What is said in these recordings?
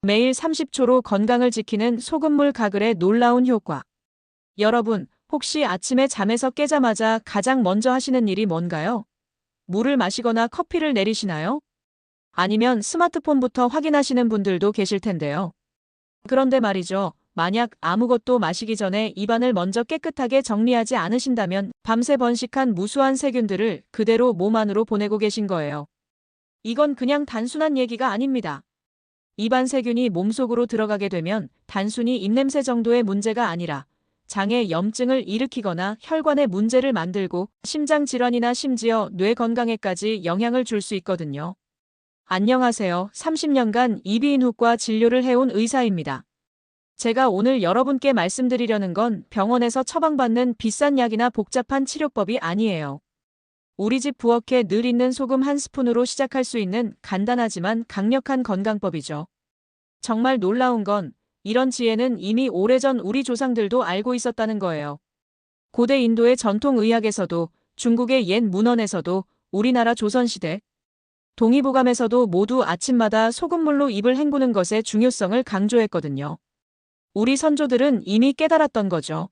매일 30초로 건강을 지키는 소금물 가글의 놀라운 효과. 여러분, 혹시 아침에 잠에서 깨자마자 가장 먼저 하시는 일이 뭔가요? 물을 마시거나 커피를 내리시나요? 아니면 스마트폰부터 확인하시는 분들도 계실 텐데요. 그런데 말이죠. 만약 아무것도 마시기 전에 입안을 먼저 깨끗하게 정리하지 않으신다면 밤새 번식한 무수한 세균들을 그대로 몸 안으로 보내고 계신 거예요. 이건 그냥 단순한 얘기가 아닙니다. 입안 세균이 몸속으로 들어가게 되면 단순히 입냄새 정도의 문제가 아니라 장에 염증을 일으키거나 혈관에 문제를 만들고 심장 질환이나 심지어 뇌 건강에까지 영향을 줄 수 있거든요. 안녕하세요. 30년간 이비인후과 진료를 해온 의사입니다. 제가 오늘 여러분께 말씀드리려는 건 병원에서 처방받는 비싼 약이나 복잡한 치료법이 아니에요. 우리 집 부엌에 늘 있는 소금 한 스푼으로 시작할 수 있는 간단하지만 강력한 건강법이죠. 정말 놀라운 건 이런 지혜는 이미 오래전 우리 조상들도 알고 있었다는 거예요. 고대 인도의 전통 의학에서도 중국의 옛 문헌에서도 우리나라 조선시대 동의보감에서도 모두 아침마다 소금물로 입을 헹구는 것의 중요성을 강조했거든요. 우리 선조들은 이미 깨달았던 거죠.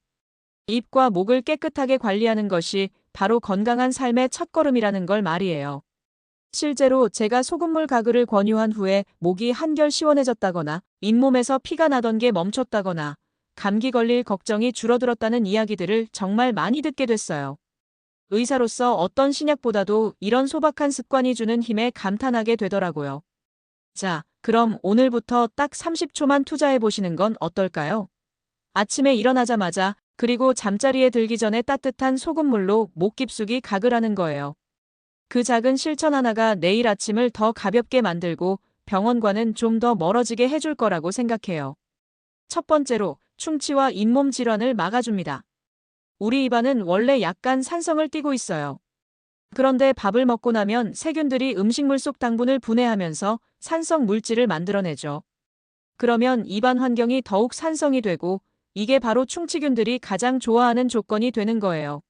입과 목을 깨끗하게 관리하는 것이 바로 건강한 삶의 첫걸음이라는 걸 말이에요. 실제로 제가 소금물 가글을 권유한 후에 목이 한결 시원해졌다거나 잇몸에서 피가 나던 게 멈췄다거나 감기 걸릴 걱정이 줄어들었다는 이야기들을 정말 많이 듣게 됐어요. 의사로서 어떤 신약보다도 이런 소박한 습관이 주는 힘에 감탄하게 되더라고요. 자, 그럼 오늘부터 딱 30초만 투자해 보시는 건 어떨까요? 아침에 일어나자마자 그리고 잠자리에 들기 전에 따뜻한 소금물로 목 깊숙이 가글하는 거예요. 그 작은 실천 하나가 내일 아침을 더 가볍게 만들고 병원과는 좀 더 멀어지게 해줄 거라고 생각해요. 첫 번째로 충치와 잇몸 질환을 막아줍니다. 우리 입안은 원래 약간 산성을 띠고 있어요. 그런데 밥을 먹고 나면 세균들이 음식물 속 당분을 분해하면서 산성 물질을 만들어내죠. 그러면 입안 환경이 더욱 산성이 되고 이게 바로 충치균들이 가장 좋아하는 조건이 되는 거예요.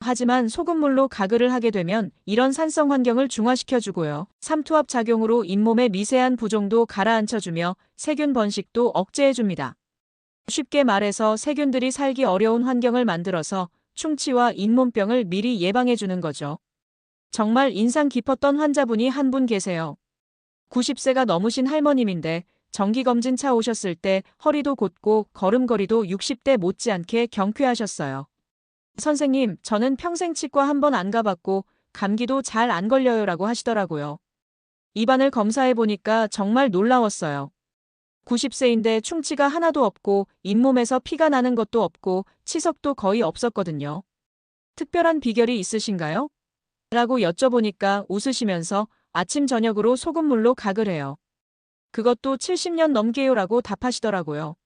하지만 소금물로 가글을 하게 되면 이런 산성 환경을 중화시켜주고요. 삼투압 작용으로 잇몸의 미세한 부종도 가라앉혀주며 세균 번식도 억제해줍니다. 쉽게 말해서 세균들이 살기 어려운 환경을 만들어서 충치와 잇몸병을 미리 예방해주는 거죠. 정말 인상 깊었던 환자분이 한 분 계세요. 90세가 넘으신 할머님인데 정기검진 차 오셨을 때 허리도 곧고 걸음걸이도 60대 못지않게 경쾌하셨어요. 선생님, 저는 평생 치과 한 번 안 가봤고 감기도 잘 안 걸려요라고 하시더라고요. 입안을 검사해보니까 정말 놀라웠어요. 90세인데 충치가 하나도 없고 잇몸에서 피가 나는 것도 없고 치석도 거의 없었거든요. 특별한 비결이 있으신가요? 라고 여쭤보니까 웃으시면서 아침 저녁으로 소금물로 가글해요. 그것도 70년 넘게요라고 답하시더라고요.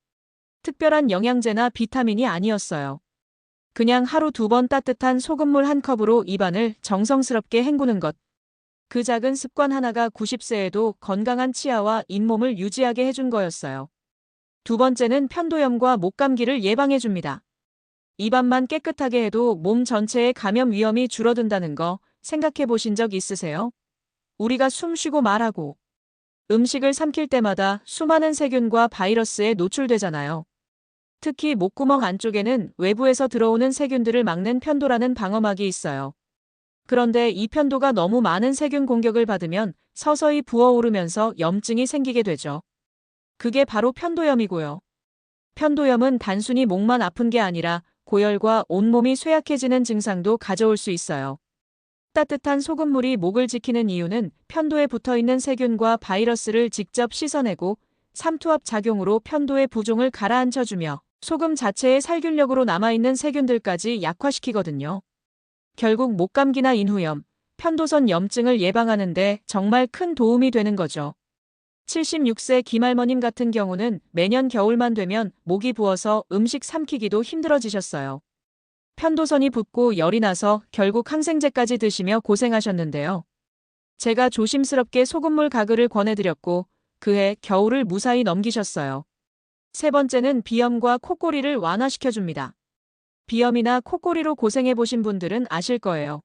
특별한 영양제나 비타민이 아니었어요. 그냥 하루 2번 따뜻한 소금물 한 컵으로 입안을 정성스럽게 헹구는 것. 그 작은 습관 하나가 90세에도 건강한 치아와 잇몸을 유지하게 해준 거였어요. 두 번째는 편도염과 목감기를 예방해줍니다. 입안만 깨끗하게 해도 몸 전체의 감염 위험이 줄어든다는 거 생각해 보신 적 있으세요? 우리가 숨 쉬고 말하고 음식을 삼킬 때마다 수많은 세균과 바이러스에 노출되잖아요. 특히 목구멍 안쪽에는 외부에서 들어오는 세균들을 막는 편도라는 방어막이 있어요. 그런데 이 편도가 너무 많은 세균 공격을 받으면 서서히 부어오르면서 염증이 생기게 되죠. 그게 바로 편도염이고요. 편도염은 단순히 목만 아픈 게 아니라 고열과 온몸이 쇠약해지는 증상도 가져올 수 있어요. 따뜻한 소금물이 목을 지키는 이유는 편도에 붙어있는 세균과 바이러스를 직접 씻어내고 삼투압 작용으로 편도의 부종을 가라앉혀주며 소금 자체의 살균력으로 남아있는 세균들까지 약화시키거든요. 결국 목감기나 인후염, 편도선 염증을 예방하는데 정말 큰 도움이 되는 거죠. 76세 김할머님 같은 경우는 매년 겨울만 되면 목이 부어서 음식 삼키기도 힘들어지셨어요. 편도선이 붓고 열이 나서 결국 항생제까지 드시며 고생하셨는데요. 제가 조심스럽게 소금물 가글을 권해드렸고 그해 겨울을 무사히 넘기셨어요. 세 번째는 비염과 콧골이를 완화시켜줍니다. 비염이나 콧골이로 고생해보신 분들은 아실 거예요.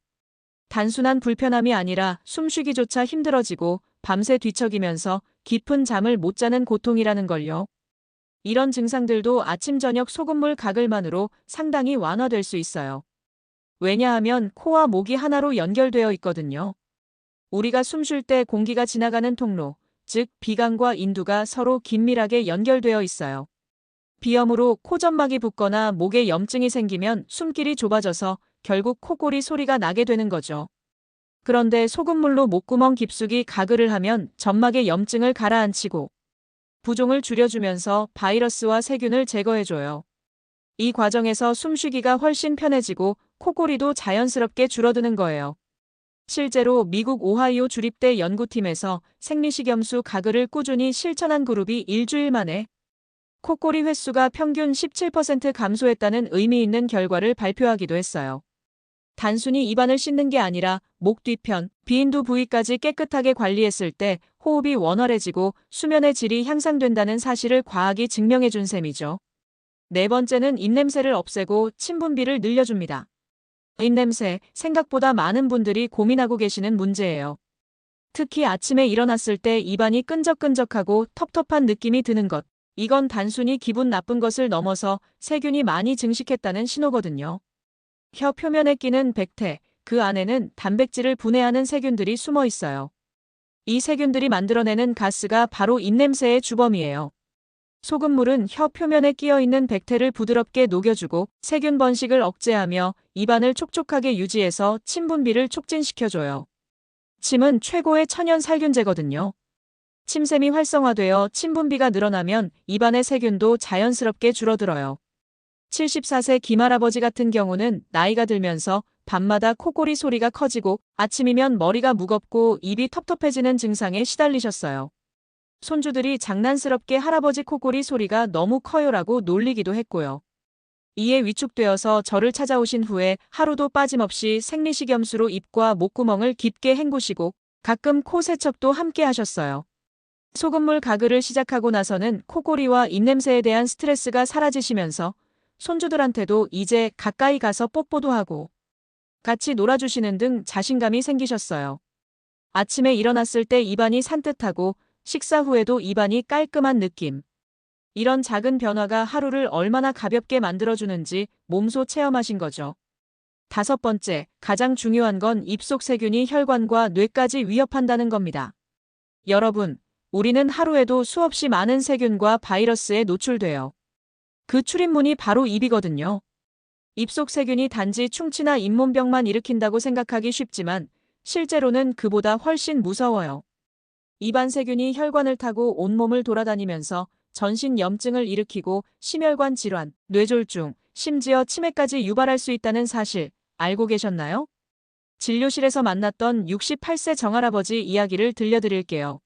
단순한 불편함이 아니라 숨쉬기조차 힘들어지고 밤새 뒤척이면서 깊은 잠을 못 자는 고통이라는 걸요. 이런 증상들도 아침 저녁 소금물 가글만으로 상당히 완화될 수 있어요. 왜냐하면 코와 목이 하나로 연결되어 있거든요. 우리가 숨 쉴 때 공기가 지나가는 통로, 즉 비강과 인두가 서로 긴밀하게 연결되어 있어요. 비염으로 코점막이 붓거나 목에 염증이 생기면 숨길이 좁아져서 결국 코골이 소리가 나게 되는 거죠. 그런데 소금물로 목구멍 깊숙이 가글을 하면 점막의 염증을 가라앉히고 부종을 줄여주면서 바이러스와 세균을 제거해줘요. 이 과정에서 숨쉬기가 훨씬 편해지고 코골이도 자연스럽게 줄어드는 거예요. 실제로 미국 오하이오 주립대 연구팀에서 생리식염수 가글을 꾸준히 실천한 그룹이 일주일 만에 코골이 횟수가 평균 17% 감소했다는 의미 있는 결과를 발표하기도 했어요. 단순히 입안을 씻는 게 아니라 목 뒤편, 비인두 부위까지 깨끗하게 관리했을 때 호흡이 원활해지고 수면의 질이 향상된다는 사실을 과학이 증명해준 셈이죠. 네 번째는 입냄새를 없애고 침 분비를 늘려줍니다. 입냄새, 생각보다 많은 분들이 고민하고 계시는 문제예요. 특히 아침에 일어났을 때 입안이 끈적끈적하고 텁텁한 느낌이 드는 것. 이건 단순히 기분 나쁜 것을 넘어서 세균이 많이 증식했다는 신호거든요. 혀 표면에 끼는 백태, 그 안에는 단백질을 분해하는 세균들이 숨어 있어요. 이 세균들이 만들어내는 가스가 바로 입냄새의 주범이에요. 소금물은 혀 표면에 끼어 있는 백태를 부드럽게 녹여주고 세균 번식을 억제하며 입안을 촉촉하게 유지해서 침 분비를 촉진시켜줘요. 침은 최고의 천연 살균제거든요. 침샘이 활성화되어 침 분비가 늘어나면 입안의 세균도 자연스럽게 줄어들어요. 74세 김할아버지 같은 경우는 나이가 들면서 밤마다 코골이 소리가 커지고 아침이면 머리가 무겁고 입이 텁텁해지는 증상에 시달리셨어요. 손주들이 장난스럽게 할아버지 코골이 소리가 너무 커요라고 놀리기도 했고요. 이에 위축되어서 저를 찾아오신 후에 하루도 빠짐없이 생리식염수로 입과 목구멍을 깊게 헹구시고 가끔 코 세척도 함께 하셨어요. 소금물 가글을 시작하고 나서는 코골이와 입냄새에 대한 스트레스가 사라지시면서 손주들한테도 이제 가까이 가서 뽀뽀도 하고 같이 놀아주시는 등 자신감이 생기셨어요. 아침에 일어났을 때 입안이 산뜻하고 식사 후에도 입안이 깔끔한 느낌. 이런 작은 변화가 하루를 얼마나 가볍게 만들어주는지 몸소 체험하신 거죠. 다섯 번째, 가장 중요한 건 입속 세균이 혈관과 뇌까지 위협한다는 겁니다. 여러분, 우리는 하루에도 수없이 많은 세균과 바이러스에 노출돼요. 그 출입문이 바로 입이거든요. 입속 세균이 단지 충치나 잇몸병만 일으킨다고 생각하기 쉽지만 실제로는 그보다 훨씬 무서워요. 입안 세균이 혈관을 타고 온몸을 돌아다니면서 전신 염증을 일으키고 심혈관 질환, 뇌졸중, 심지어 치매까지 유발할 수 있다는 사실 알고 계셨나요? 진료실에서 만났던 68세 정할아버지 이야기를 들려드릴게요.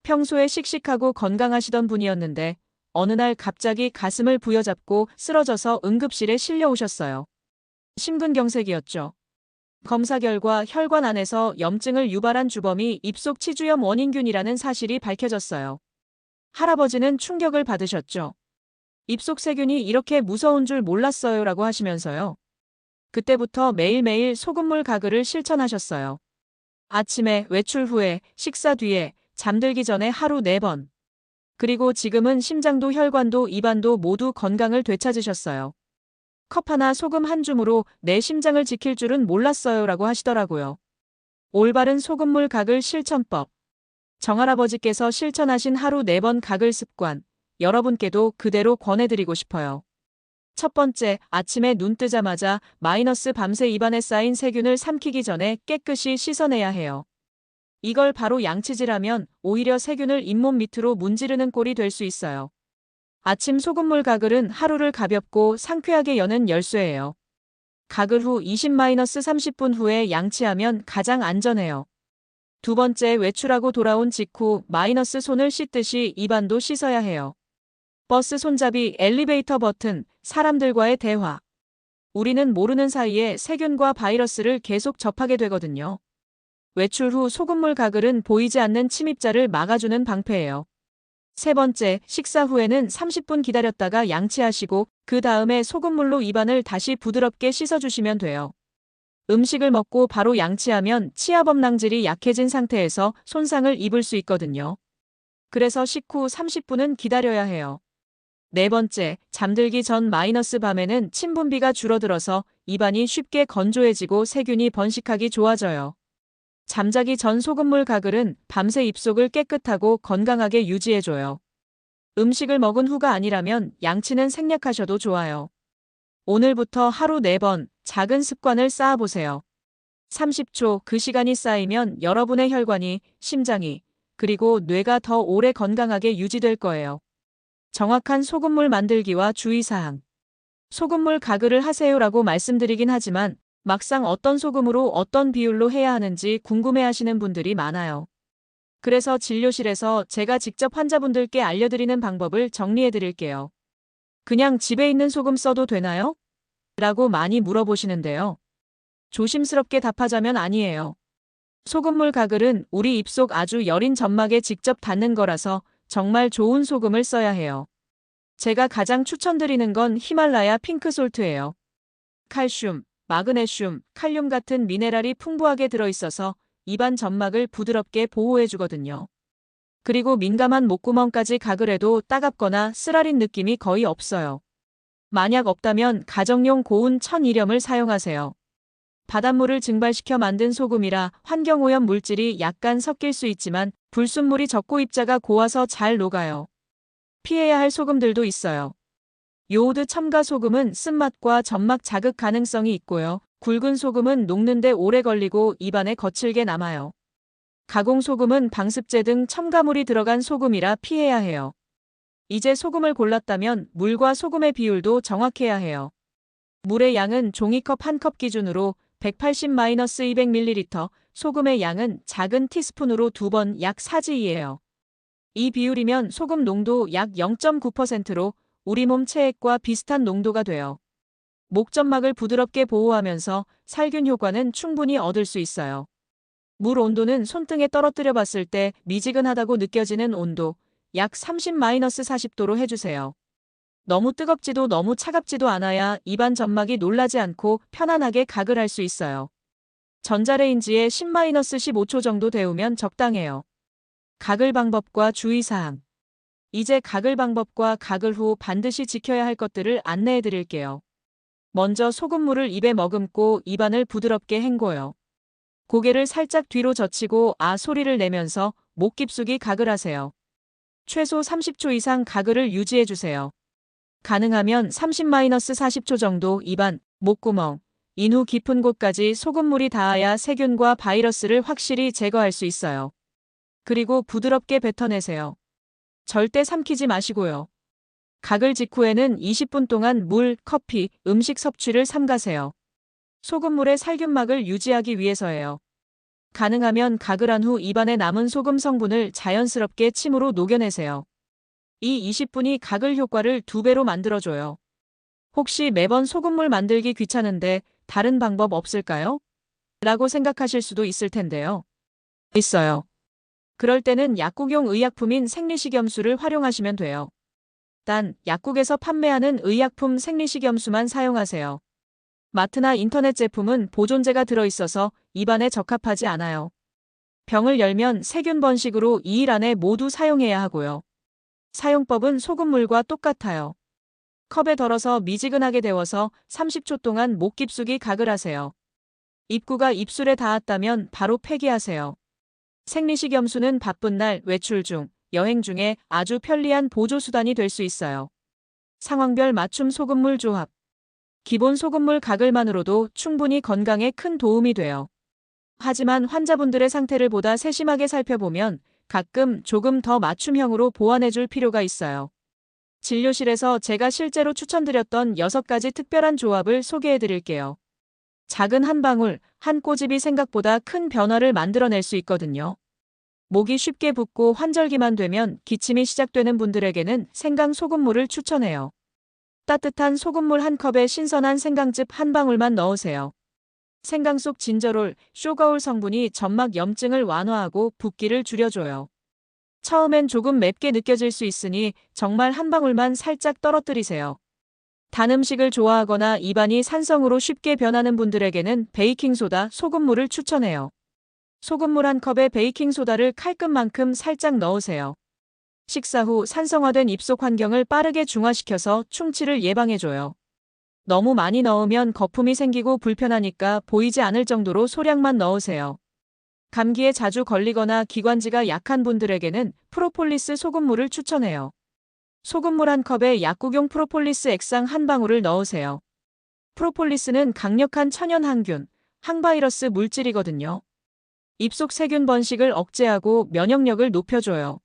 평소에 씩씩하고 건강하시던 분이었는데 어느 날 갑자기 가슴을 부여잡고 쓰러져서 응급실에 실려오셨어요. 심근경색이었죠. 검사 결과 혈관 안에서 염증을 유발한 주범이 입속 치주염 원인균이라는 사실이 밝혀졌어요. 할아버지는 충격을 받으셨죠. 입속 세균이 이렇게 무서운 줄 몰랐어요 라고 하시면서요. 그때부터 매일매일 소금물 가글을 실천하셨어요. 아침에, 외출 후에, 식사 뒤에, 잠들기 전에 하루 4번. 그리고 지금은 심장도 혈관도 입안도 모두 건강을 되찾으셨어요. 컵 하나 소금 한 줌으로 내 심장을 지킬 줄은 몰랐어요 라고 하시더라고요. 올바른 소금물 가글 실천법. 정할아버지께서 실천하신 하루 4번 가글 습관, 여러분께도 그대로 권해드리고 싶어요. 첫 번째, 아침에 눈 뜨자마자 마이너스 밤새 입안에 쌓인 세균을 삼키기 전에 깨끗이 씻어내야 해요. 이걸 바로 양치질하면 오히려 세균을 잇몸 밑으로 문지르는 꼴이 될 수 있어요. 아침 소금물 가글은 하루를 가볍고 상쾌하게 여는 열쇠예요. 가글 후 20-30분 후에 양치하면 가장 안전해요. 두 번째, 외출하고 돌아온 직후 마이너스 손을 씻듯이 입안도 씻어야 해요. 버스 손잡이, 엘리베이터 버튼, 사람들과의 대화. 우리는 모르는 사이에 세균과 바이러스를 계속 접하게 되거든요. 외출 후 소금물 가글은 보이지 않는 침입자를 막아주는 방패예요. 세 번째, 식사 후에는 30분 기다렸다가 양치하시고 그 다음에 소금물로 입안을 다시 부드럽게 씻어주시면 돼요. 음식을 먹고 바로 양치하면 치아 범랑질이 약해진 상태에서 손상을 입을 수 있거든요. 그래서 식후 30분은 기다려야 해요. 네 번째, 잠들기 전 마이너스 밤에는 침 분비가 줄어들어서 입안이 쉽게 건조해지고 세균이 번식하기 좋아져요. 잠자기 전 소금물 가글은 밤새 입속을 깨끗하고 건강하게 유지해줘요. 음식을 먹은 후가 아니라면 양치는 생략하셔도 좋아요. 오늘부터 하루 4번 작은 습관을 쌓아보세요. 30초 그 시간이 쌓이면 여러분의 혈관이, 심장이, 그리고 뇌가 더 오래 건강하게 유지될 거예요. 정확한 소금물 만들기와 주의사항. 소금물 가글을 하세요라고 말씀드리긴 하지만 막상 어떤 소금으로 어떤 비율로 해야 하는지 궁금해하시는 분들이 많아요. 그래서 진료실에서 제가 직접 환자분들께 알려드리는 방법을 정리해드릴게요. 그냥 집에 있는 소금 써도 되나요? 라고 많이 물어보시는데요. 조심스럽게 답하자면 아니에요. 소금물 가글은 우리 입속 아주 여린 점막에 직접 닿는 거라서 정말 좋은 소금을 써야 해요. 제가 가장 추천드리는 건 히말라야 핑크솔트예요. 칼슘, 마그네슘, 칼륨 같은 미네랄이 풍부하게 들어있어서 입안 점막을 부드럽게 보호해주거든요. 그리고 민감한 목구멍까지 가글해도 따갑거나 쓰라린 느낌이 거의 없어요. 만약 없다면 가정용 고운 천일염을 사용하세요. 바닷물을 증발시켜 만든 소금이라 환경오염 물질이 약간 섞일 수 있지만 불순물이 적고 입자가 고와서 잘 녹아요. 피해야 할 소금들도 있어요. 요오드 첨가 소금은 쓴맛과 점막 자극 가능성이 있고요. 굵은 소금은 녹는데 오래 걸리고 입안에 거칠게 남아요. 가공 소금은 방습제 등 첨가물이 들어간 소금이라 피해야 해요. 이제 소금을 골랐다면 물과 소금의 비율도 정확해야 해요. 물의 양은 종이컵 1컵 기준으로 180-200ml, 소금의 양은 작은 티스푼으로 2번 약 4지이에요. 이 비율이면 소금 농도 약 0.9%로 우리 몸 체액과 비슷한 농도가 돼요. 목점막을 부드럽게 보호하면서 살균 효과는 충분히 얻을 수 있어요. 물 온도는 손등에 떨어뜨려 봤을 때 미지근하다고 느껴지는 온도, 약 30-40도로 해주세요. 너무 뜨겁지도 너무 차갑지도 않아야 입안 점막이 놀라지 않고 편안하게 가글할 수 있어요. 전자레인지에 10-15초 정도 데우면 적당해요. 가글 방법과 주의사항. 이제 가글 방법과 가글 후 반드시 지켜야 할 것들을 안내해 드릴게요. 먼저 소금물을 입에 머금고 입안을 부드럽게 헹궈요. 고개를 살짝 뒤로 젖히고 아 소리를 내면서 목 깊숙이 가글하세요. 최소 30초 이상 가글을 유지해 주세요. 가능하면 30-40초 정도 입안, 목구멍, 인후 깊은 곳까지 소금물이 닿아야 세균과 바이러스를 확실히 제거할 수 있어요. 그리고 부드럽게 뱉어내세요. 절대 삼키지 마시고요. 가글 직후에는 20분 동안 물, 커피, 음식 섭취를 삼가세요. 소금물의 살균막을 유지하기 위해서예요. 가능하면 가글한 후 입안에 남은 소금 성분을 자연스럽게 침으로 녹여내세요. 이 20분이 가글 효과를 2배로 만들어줘요. 혹시 매번 소금물 만들기 귀찮은데 다른 방법 없을까요? 라고 생각하실 수도 있을 텐데요. 있어요. 그럴 때는 약국용 의약품인 생리식염수를 활용하시면 돼요. 단, 약국에서 판매하는 의약품 생리식염수만 사용하세요. 마트나 인터넷 제품은 보존제가 들어있어서 입안에 적합하지 않아요. 병을 열면 세균 번식으로 2일 안에 모두 사용해야 하고요. 사용법은 소금물과 똑같아요. 컵에 덜어서 미지근하게 데워서 30초 동안 목 깊숙이 가글하세요. 입구가 입술에 닿았다면 바로 폐기하세요. 생리식염수는 바쁜 날, 외출 중, 여행 중에 아주 편리한 보조수단이 될 수 있어요. 상황별 맞춤 소금물 조합. 기본 소금물 가글만으로도 충분히 건강에 큰 도움이 돼요. 하지만 환자분들의 상태를 보다 세심하게 살펴보면 가끔 조금 더 맞춤형으로 보완해줄 필요가 있어요. 진료실에서 제가 실제로 추천드렸던 6가지 특별한 조합을 소개해드릴게요. 작은 한 방울, 한 꼬집이 생각보다 큰 변화를 만들어낼 수 있거든요. 목이 쉽게 붓고 환절기만 되면 기침이 시작되는 분들에게는 생강 소금물을 추천해요. 따뜻한 소금물 한 컵에 신선한 생강즙 한 방울만 넣으세요. 생강 속 진저롤, 쇼가올 성분이 점막 염증을 완화하고 붓기를 줄여줘요. 처음엔 조금 맵게 느껴질 수 있으니 정말 한 방울만 살짝 떨어뜨리세요. 단 음식을 좋아하거나 입안이 산성으로 쉽게 변하는 분들에게는 베이킹소다, 소금물을 추천해요. 소금물 한 컵에 베이킹소다를 칼끝만큼 살짝 넣으세요. 식사 후 산성화된 입속 환경을 빠르게 중화시켜서 충치를 예방해줘요. 너무 많이 넣으면 거품이 생기고 불편하니까 보이지 않을 정도로 소량만 넣으세요. 감기에 자주 걸리거나 기관지가 약한 분들에게는 프로폴리스 소금물을 추천해요. 소금물 한 컵에 약국용 프로폴리스 액상 한 방울을 넣으세요. 프로폴리스는 강력한 천연 항균, 항바이러스 물질이거든요. 입속 세균 번식을 억제하고 면역력을 높여줘요.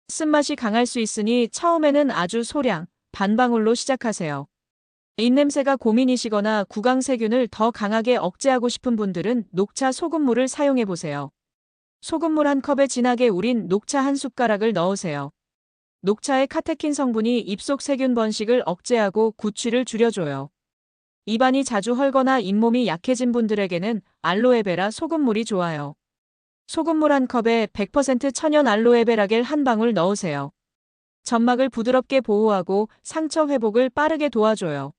쓴맛이 강할 수 있으니 처음에는 아주 소량, 반방울로 시작하세요. 입냄새가 고민이시거나 구강세균을 더 강하게 억제하고 싶은 분들은 녹차 소금물을 사용해보세요. 소금물 한 컵에 진하게 우린 녹차 한 숟가락을 넣으세요. 녹차의 카테킨 성분이 입속 세균 번식을 억제하고 구취를 줄여줘요. 입안이 자주 헐거나 잇몸이 약해진 분들에게는 알로에베라 소금물이 좋아요. 소금물 한 컵에 100% 천연 알로에베라 겔 한 방울 넣으세요. 점막을 부드럽게 보호하고 상처 회복을 빠르게 도와줘요.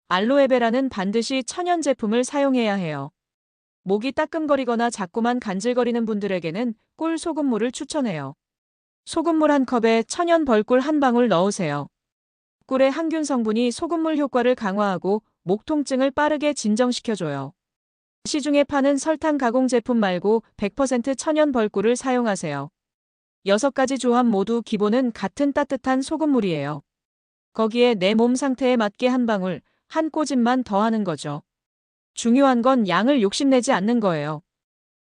알로에베라는 반드시 천연 제품을 사용해야 해요. 목이 따끔거리거나 자꾸만 간질거리는 분들에게는 꿀 소금물을 추천해요. 소금물 한 컵에 천연 벌꿀 한 방울 넣으세요. 꿀의 항균 성분이 소금물 효과를 강화하고 목 통증을 빠르게 진정시켜줘요. 시중에 파는 설탕 가공 제품 말고 100% 천연 벌꿀을 사용하세요. 6가지 조합 모두 기본은 같은 따뜻한 소금물이에요. 거기에 내 몸 상태에 맞게 한 방울, 한 꼬집만 더하는 거죠. 중요한 건 양을 욕심내지 않는 거예요.